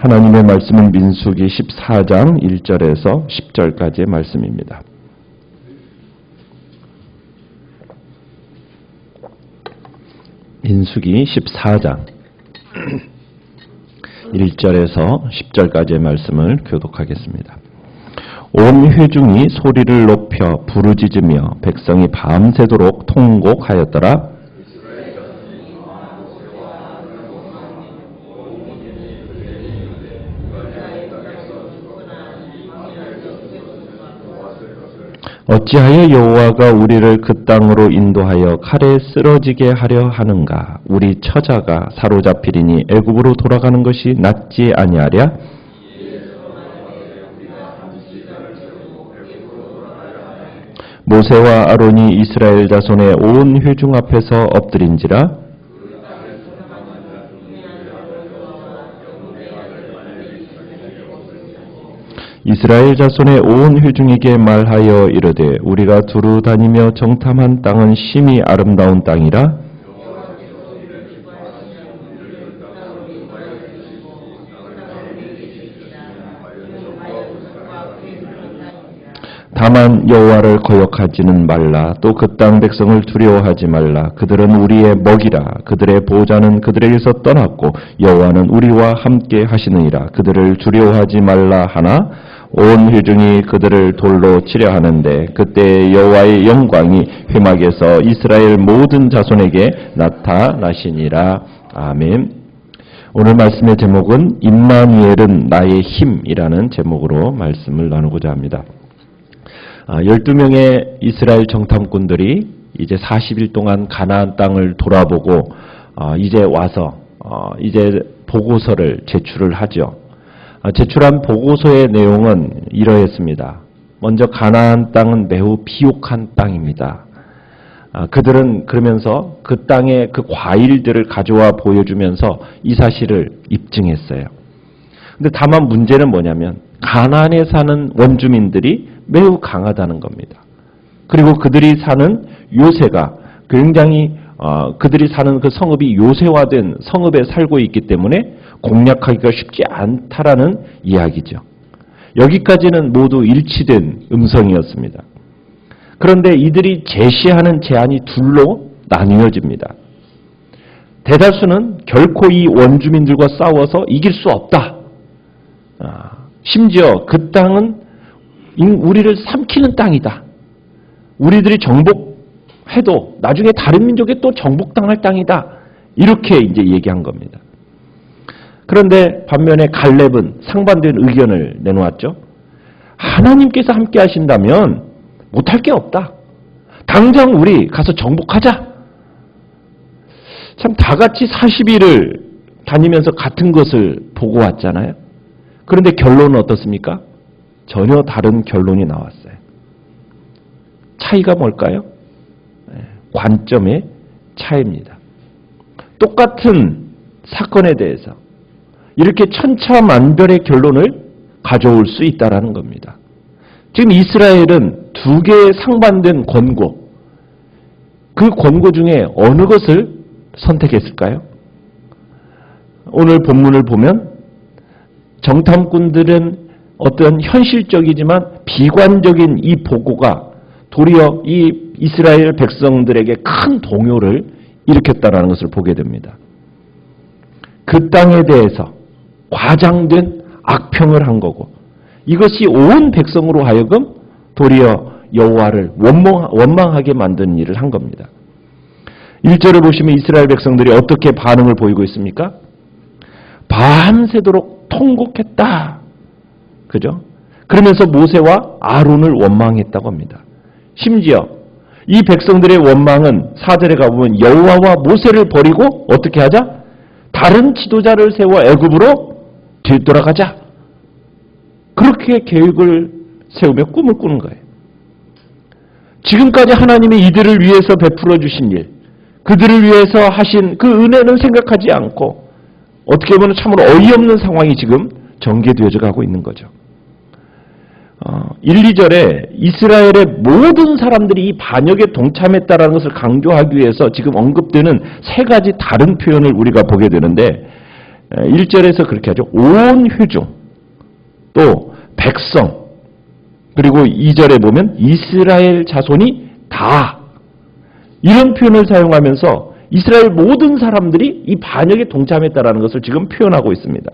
하나님의 말씀은 민수기 14장 1절에서 10절까지의 말씀입니다. 민수기 14장 1절에서 10절까지의 말씀을 교독하겠습니다. 온 회중이 소리를 높여 부르짖으며 백성이 밤새도록 통곡하였더라. 어찌하여 여호와가 우리를 그 땅으로 인도하여 칼에 쓰러지게 하려 하는가? 우리 처자가 사로잡히리니 애굽으로 돌아가는 것이 낫지 아니하랴? 모세와 아론이 이스라엘 자손의 온 회중 앞에서 엎드린지라. 이스라엘 자손의 온 회중에게 말하여 이르되 우리가 두루 다니며 정탐한 땅은 심히 아름다운 땅이라. 다만 여호와를 거역하지는 말라. 또 그 땅 백성을 두려워하지 말라. 그들은 우리의 먹이라. 그들의 보호자는 그들에게서 떠났고 여호와는 우리와 함께 하시느니라. 그들을 두려워하지 말라 하나 온 회중이 그들을 돌로 치려 하는데 그때 여호와의 영광이 회막에서 이스라엘 모든 자손에게 나타나시니라. 아멘. 오늘 말씀의 제목은 임마누엘은 나의 힘이라는 제목으로 말씀을 나누고자 합니다. 12명의 이스라엘 정탐꾼들이 이제 40일 동안 가나안 땅을 돌아보고 이제 와서 이제 보고서를 제출을 하죠. 제출한 보고서의 내용은 이러했습니다. 먼저 가나안 땅은 매우 비옥한 땅입니다. 그들은 그러면서 그 땅의 그 과일들을 가져와 보여주면서 이 사실을 입증했어요. 근데 다만 문제는 뭐냐면 가나안에 사는 원주민들이 매우 강하다는 겁니다. 그리고 그들이 사는 요새가 굉장히 그들이 사는 그 성읍이 요새화된 성읍에 살고 있기 때문에 공략하기가 쉽지 않다라는 이야기죠. 여기까지는 모두 일치된 음성이었습니다. 그런데 이들이 제시하는 제안이 둘로 나뉘어집니다. 대다수는 결코 이 원주민들과 싸워서 이길 수 없다. 심지어 그 땅은 우리를 삼키는 땅이다. 우리들이 정복해도 나중에 다른 민족에 또 정복당할 땅이다. 이렇게 이제 얘기한 겁니다. 그런데 반면에 갈렙은 상반된 의견을 내놓았죠. 하나님께서 함께 하신다면 못할 게 없다. 당장 우리 가서 정복하자. 참 다 같이 40일을 다니면서 같은 것을 보고 왔잖아요. 그런데 결론은 어떻습니까? 전혀 다른 결론이 나왔어요. 차이가 뭘까요? 관점의 차이입니다. 똑같은 사건에 대해서 이렇게 천차만별의 결론을 가져올 수 있다는 겁니다. 지금 이스라엘은 두 개의 상반된 권고, 그 권고 중에 어느 것을 선택했을까요? 오늘 본문을 보면 정탐꾼들은 어떤 현실적이지만 비관적인 이 보고가 도리어 이 이스라엘 백성들에게 큰 동요를 일으켰다는 것을 보게 됩니다. 그 땅에 대해서 과장된 악평을 한 거고 이것이 온 백성으로 하여금 도리어 여호와를 원망하게 만드는 일을 한 겁니다. 1절을 보시면 이스라엘 백성들이 어떻게 반응을 보이고 있습니까? 밤새도록 통곡했다. 그죠? 그러면서 모세와 아론을 원망했다고 합니다. 심지어 이 백성들의 원망은 4절에 가보면 여호와와 모세를 버리고 어떻게 하자? 다른 지도자를 세워 애굽으로 뒤돌아가자. 그렇게 계획을 세우며 꿈을 꾸는 거예요. 지금까지 하나님이 이들을 위해서 베풀어 주신 일, 그들을 위해서 하신 그 은혜는 생각하지 않고 어떻게 보면 참으로 어이없는 상황이 지금 전개되어져 가고 있는 거죠. 1, 2절에 이스라엘의 모든 사람들이 이 반역에 동참했다는 것을 강조하기 위해서 지금 언급되는 세 가지 다른 표현을 우리가 보게 되는데 1절에서 그렇게 하죠. 온 회중, 또 백성, 그리고 2절에 보면 이스라엘 자손이 다, 이런 표현을 사용하면서 이스라엘 모든 사람들이 이 반역에 동참했다라는 것을 지금 표현하고 있습니다.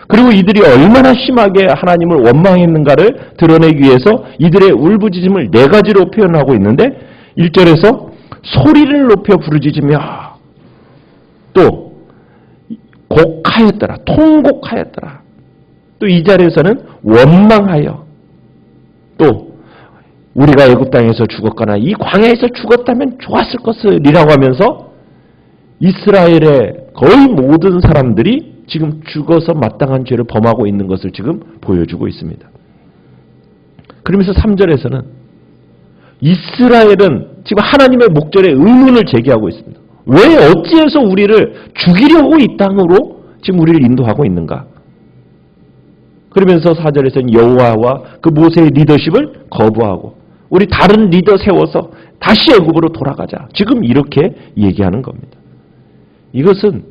그리고 이들이 얼마나 심하게 하나님을 원망했는가를 드러내기 위해서 이들의 울부짖음을 네 가지로 표현하고 있는데, 1절에서 소리를 높여 부르짖으며, 또 곡하였더라, 통곡하였더라, 또 2절에서는 원망하여, 또 우리가 애굽 땅에서 죽었거나 이 광야에서 죽었다면 좋았을 것이라고 하면서 이스라엘의 거의 모든 사람들이 지금 죽어서 마땅한 죄를 범하고 있는 것을 지금 보여주고 있습니다. 그러면서 3절에서는 이스라엘은 지금 하나님의 목전에 의문을 제기하고 있습니다. 왜 어찌해서 우리를 죽이려고 이 땅으로 지금 우리를 인도하고 있는가? 그러면서 4절에서는 여호와와 그 모세의 리더십을 거부하고 우리 다른 리더 세워서 다시 애굽으로 돌아가자. 지금 이렇게 얘기하는 겁니다. 이것은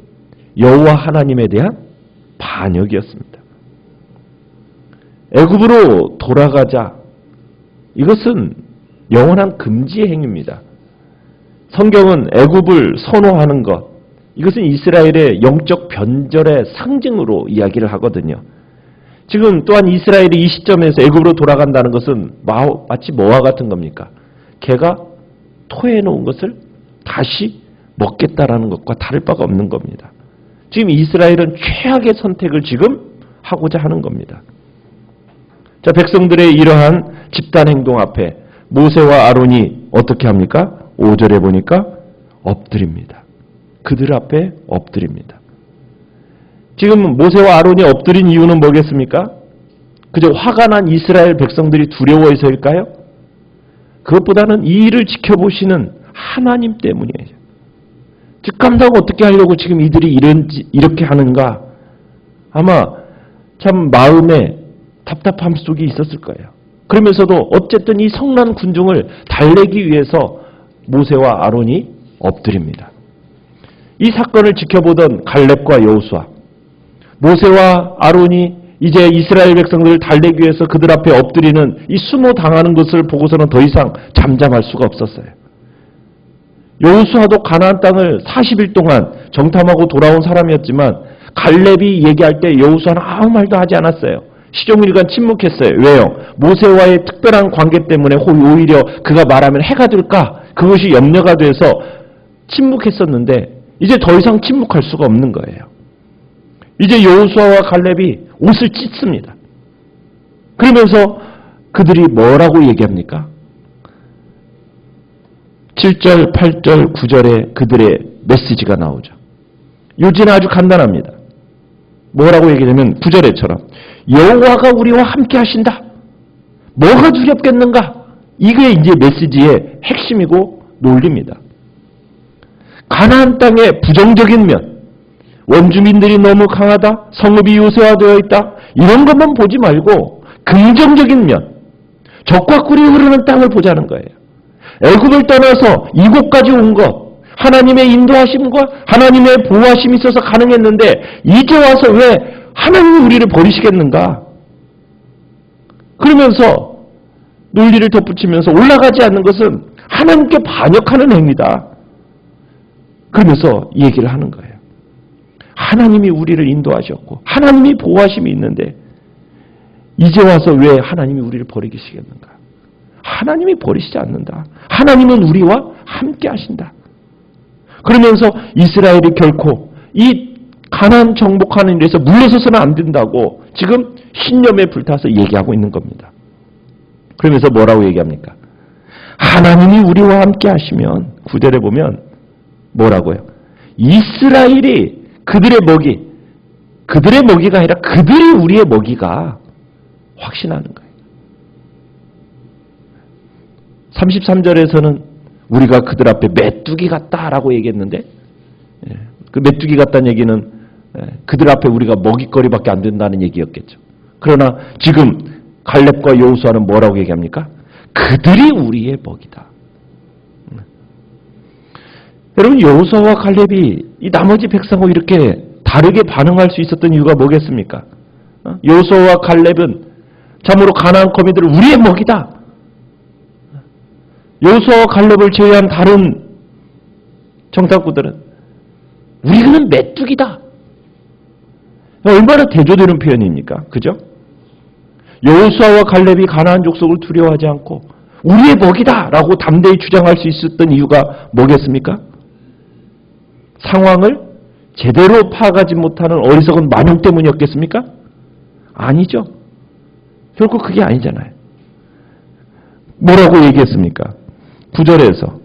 여호와 하나님에 대한 반역이었습니다. 애굽으로 돌아가자. 이것은 영원한 금지의 행위입니다. 성경은 애굽을 선호하는 것, 이것은 이스라엘의 영적 변절의 상징으로 이야기를 하거든요. 지금 또한 이스라엘이 이 시점에서 애굽으로 돌아간다는 것은 마치 뭐와 같은 겁니까? 개가 토해 놓은 것을 다시 먹겠다라는 것과 다를 바가 없는 겁니다. 지금 이스라엘은 최악의 선택을 지금 하고자 하는 겁니다. 자, 백성들의 이러한 집단 행동 앞에 모세와 아론이 어떻게 합니까? 5절에 보니까 엎드립니다. 그들 앞에 엎드립니다. 지금 모세와 아론이 엎드린 이유는 뭐겠습니까? 그저 화가 난 이스라엘 백성들이 두려워해서일까요? 그것보다는 이 일을 지켜보시는 하나님 때문이에요. 즉감당 어떻게 하려고 지금 이들이 이렇게 하는가? 아마 참 마음에 답답함 속에 있었을 거예요. 그러면서도 어쨌든 이 성난 군중을 달래기 위해서 모세와 아론이 엎드립니다. 이 사건을 지켜보던 갈렙과 여호수아, 모세와 아론이 이제 이스라엘 백성들을 달래기 위해서 그들 앞에 엎드리는 이 수모 당하는 것을 보고서는 더 이상 잠잠할 수가 없었어요. 여호수아도 가나안 땅을 40일 동안 정탐하고 돌아온 사람이었지만 갈렙이 얘기할 때 여호수아는 아무 말도 하지 않았어요. 시종일관 침묵했어요. 왜요? 모세와의 특별한 관계 때문에 오히려 그가 말하면 해가 될까? 그것이 염려가 돼서 침묵했었는데 이제 더 이상 침묵할 수가 없는 거예요. 이제 여호수아와 갈렙이 옷을 찢습니다. 그러면서 그들이 뭐라고 얘기합니까? 7절, 8절, 9절에 그들의 메시지가 나오죠. 요지는 아주 간단합니다. 뭐라고 얘기하냐면 9절에처럼 여호와가 우리와 함께 하신다. 뭐가 두렵겠는가? 이게 이제 메시지의 핵심이고 논리입니다. 가나안 땅의 부정적인 면, 원주민들이 너무 강하다, 성읍이 요새화되어 있다, 이런 것만 보지 말고 긍정적인 면, 적과 꿀이 흐르는 땅을 보자는 거예요. 애굽을 떠나서 이곳까지 온 것, 하나님의 인도하심과 하나님의 보호하심이 있어서 가능했는데 이제 와서 왜 하나님이 우리를 버리시겠는가? 그러면서 논리를 덧붙이면서 올라가지 않는 것은 하나님께 반역하는 행위다. 그러면서 얘기를 하는 거예요. 하나님이 우리를 인도하셨고 하나님이 보호하심이 있는데 이제 와서 왜 하나님이 우리를 버리시겠는가? 하나님이 버리시지 않는다. 하나님은 우리와 함께 하신다. 그러면서 이스라엘이 결코 이 가나안 정복하는 일에서 물러서서는 안 된다고 지금 신념에 불타서 얘기하고 있는 겁니다. 그러면서 뭐라고 얘기합니까? 하나님이 우리와 함께 하시면 9절에 보면 뭐라고요? 이스라엘이 그들의 먹이가 아니라 그들이 우리의 먹이가 확신하는 거예요. 33절에서는 우리가 그들 앞에 메뚜기 같다라고 얘기했는데 그 메뚜기 같다는 얘기는 그들 앞에 우리가 먹잇거리밖에 안 된다는 얘기였겠죠. 그러나 지금 갈렙과 여호수아는 뭐라고 얘기합니까? 그들이 우리의 먹이다. 여러분 여호수아와 갈렙이 이 나머지 백성을 이렇게 다르게 반응할 수 있었던 이유가 뭐겠습니까? 여호수아와 갈렙은 참으로 가나안 거민들을 우리의 먹이다. 여호수아와 갈렙을 제외한 다른 정탐꾼들은 우리는 메뚜기다. 얼마나 대조되는 표현입니까? 그죠? 여호수아와 갈렙이 가나안 족속을 두려워하지 않고 우리의 먹이다 라고 담대히 주장할 수 있었던 이유가 뭐겠습니까? 상황을 제대로 파악하지 못하는 어리석은 만용 때문이었겠습니까? 아니죠. 결국 그게 아니잖아요. 뭐라고 얘기했습니까? 9절에서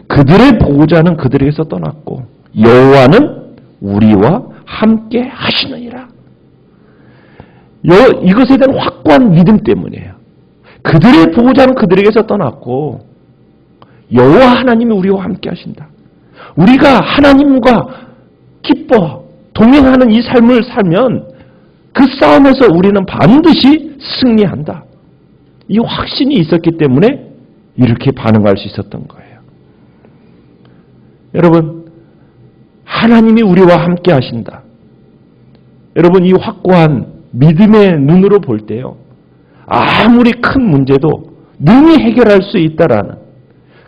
그들의 보호자는 그들에게서 떠났고 여호와는 우리와 함께 하시느니라. 이것에 대한 확고한 믿음 때문이에요. 그들의 보호자는 그들에게서 떠났고 여호와 하나님이 우리와 함께 하신다. 우리가 하나님과 기뻐 동행하는 이 삶을 살면 그 싸움에서 우리는 반드시 승리한다. 이 확신이 있었기 때문에 이렇게 반응할 수 있었던 거예요. 여러분, 하나님이 우리와 함께 하신다. 여러분, 이 확고한 믿음의 눈으로 볼 때요, 아무리 큰 문제도 능히 해결할 수 있다라는,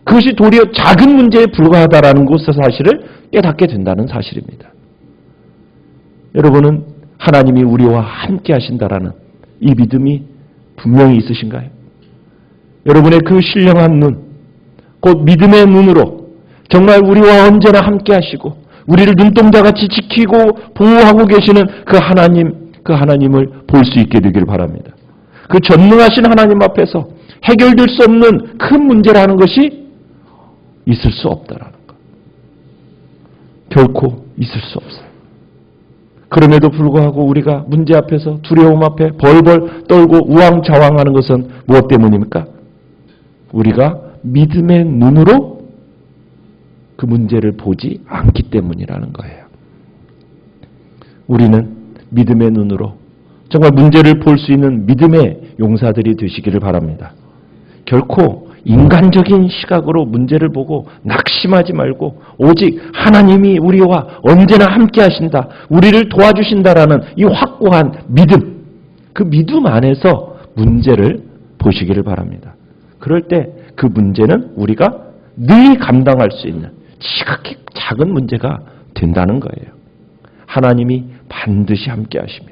그것이 도리어 작은 문제에 불과하다라는 것의 사실을 깨닫게 된다는 사실입니다. 여러분은 하나님이 우리와 함께 하신다라는 이 믿음이 분명히 있으신가요? 여러분의 그 신령한 눈, 곧 믿음의 눈으로 정말 우리와 언제나 함께 하시고 우리를 눈동자같이 지키고 보호하고 계시는 그 하나님을 볼 수 있게 되기를 바랍니다. 그 전능하신 하나님 앞에서 해결될 수 없는 큰 문제라는 것이 있을 수 없다라는 것. 결코 있을 수 없어요. 그럼에도 불구하고 우리가 문제 앞에서 두려움 앞에 벌벌 떨고 우왕좌왕하는 것은 무엇 때문입니까? 우리가 믿음의 눈으로 그 문제를 보지 않기 때문이라는 거예요. 우리는 믿음의 눈으로 정말 문제를 볼 수 있는 믿음의 용사들이 되시기를 바랍니다. 결코 인간적인 시각으로 문제를 보고 낙심하지 말고 오직 하나님이 우리와 언제나 함께 하신다, 우리를 도와주신다라는 이 확고한 믿음, 그 믿음 안에서 문제를 보시기를 바랍니다. 그럴 때 그 문제는 우리가 늘 감당할 수 있는 지극히 작은 문제가 된다는 거예요. 하나님이 반드시 함께 하시며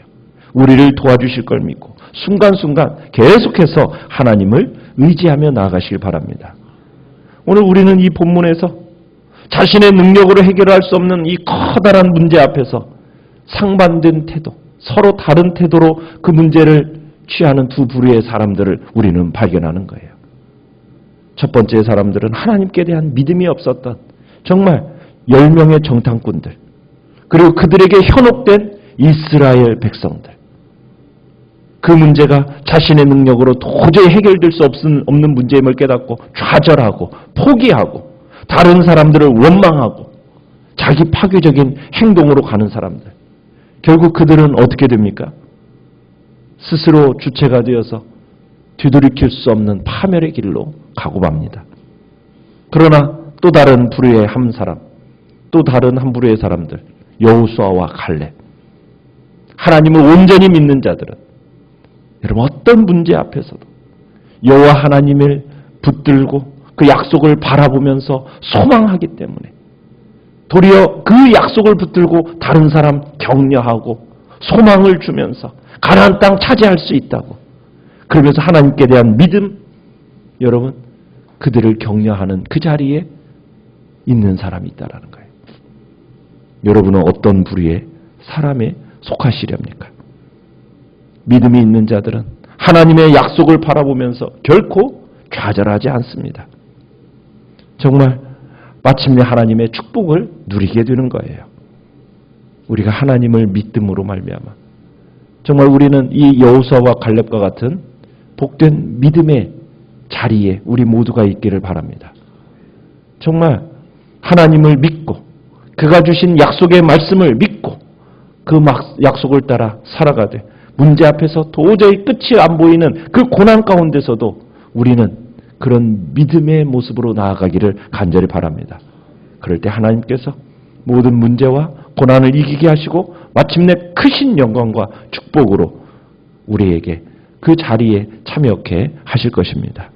우리를 도와주실 걸 믿고 순간순간 계속해서 하나님을 의지하며 나아가시길 바랍니다. 오늘 우리는 이 본문에서 자신의 능력으로 해결할 수 없는 이 커다란 문제 앞에서 상반된 태도, 서로 다른 태도로 그 문제를 취하는 두 부류의 사람들을 우리는 발견하는 거예요. 첫 번째 사람들은 하나님께 대한 믿음이 없었던 정말 10명의 정탐꾼들, 그리고 그들에게 현혹된 이스라엘 백성들. 그 문제가 자신의 능력으로 도저히 해결될 수 없는 문제임을 깨닫고 좌절하고 포기하고 다른 사람들을 원망하고 자기 파괴적인 행동으로 가는 사람들. 결국 그들은 어떻게 됩니까? 스스로 주체가 되어서 뒤돌이킬 수 없는 파멸의 길로 가고 맙니다. 그러나 또 다른 부류의 한 사람, 또 다른 한 부류의 사람들, 여호수아와 갈렙, 하나님을 온전히 믿는 자들은 여러분 어떤 문제 앞에서도 여호와 하나님을 붙들고 그 약속을 바라보면서 소망하기 때문에 도리어 그 약속을 붙들고 다른 사람 격려하고 소망을 주면서 가나안 땅 차지할 수 있다고, 그러면서 하나님께 대한 믿음, 여러분 그들을 격려하는 그 자리에 있는 사람이 있다라는 거예요. 여러분은 어떤 부류의 사람에 속하시렵니까? 믿음이 있는 자들은 하나님의 약속을 바라보면서 결코 좌절하지 않습니다. 정말 마침내 하나님의 축복을 누리게 되는 거예요. 우리가 하나님을 믿음으로 말미암아 정말 우리는 이 여호수아와 갈렙과 같은 복된 믿음의 자리에 우리 모두가 있기를 바랍니다. 정말 하나님을 믿고 그가 주신 약속의 말씀을 믿고 그 약속을 따라 살아가되 문제 앞에서 도저히 끝이 안 보이는 그 고난 가운데서도 우리는 그런 믿음의 모습으로 나아가기를 간절히 바랍니다. 그럴 때 하나님께서 모든 문제와 고난을 이기게 하시고 마침내 크신 영광과 축복으로 우리에게 그 자리에 참여케 하실 것입니다.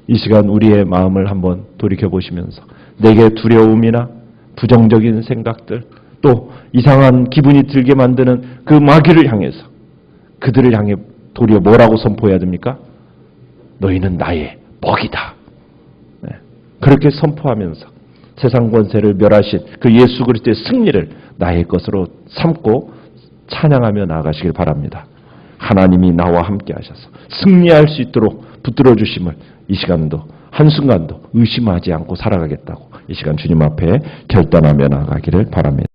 이 시간 우리의 마음을 한번 돌이켜보시면서 내게 두려움이나 부정적인 생각들 또 이상한 기분이 들게 만드는 그 마귀를 향해서 그들을 향해 도리어 뭐라고 선포해야 됩니까? 너희는 나의 먹이다. 네. 그렇게 선포하면서 세상 권세를 멸하신 그 예수 그리스도의 승리를 나의 것으로 삼고 찬양하며 나아가시길 바랍니다. 하나님이 나와 함께 하셔서 승리할 수 있도록 붙들어 주심을 이 시간도 한순간도 의심하지 않고 살아가겠다고 이 시간 주님 앞에 결단하며 나아가기를 바랍니다.